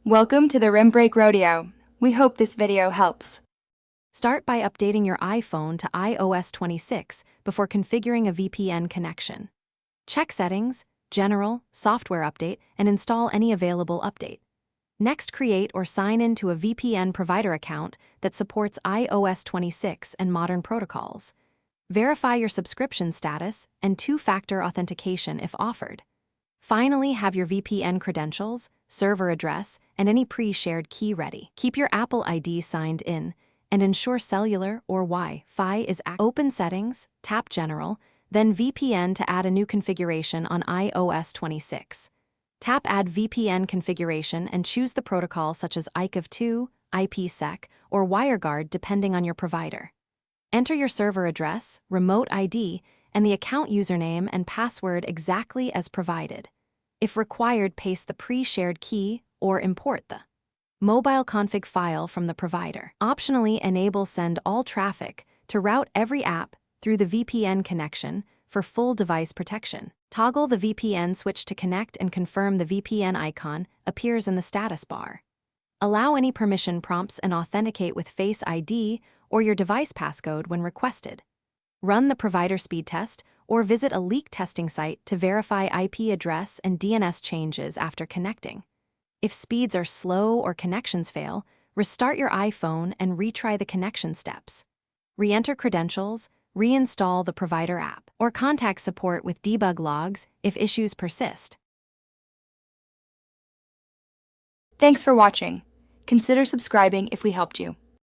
Welcome to the Rim Break Rodeo. We hope this video helps. Start by updating your iPhone to iOS 26 before configuring a VPN connection. Check Settings, General, Software Update, and install any available update. Next, create or sign in to a VPN provider account that supports iOS 26 and modern protocols. Verify your subscription status and two-factor authentication if offered. Finally, have your VPN credentials, server address, and any pre-shared key ready. Keep your Apple ID signed in, and ensure cellular or Wi-Fi is active. Open Settings, tap General, then VPN to add a new configuration on iOS 26. Tap Add VPN configuration and choose the protocol such as ICAV2, IPsec, or WireGuard depending on your provider. Enter your server address, remote ID, and the account username and password exactly as provided. If required, paste the pre-shared key or import the mobile config file from the provider. Optionally, enable Send All Traffic to route every app through the VPN connection for full device protection. Toggle the VPN switch to connect and confirm the VPN icon appears in the status bar. Allow any permission prompts and authenticate with Face ID or your device passcode when requested. Run the provider speed test or visit a leak testing site to verify IP address and DNS changes after connecting. If speeds are slow or connections fail, restart your iPhone and retry the connection steps. Re-enter credentials, reinstall the provider app, or contact support with debug logs if issues persist. Thanks for watching. Consider subscribing if we helped you.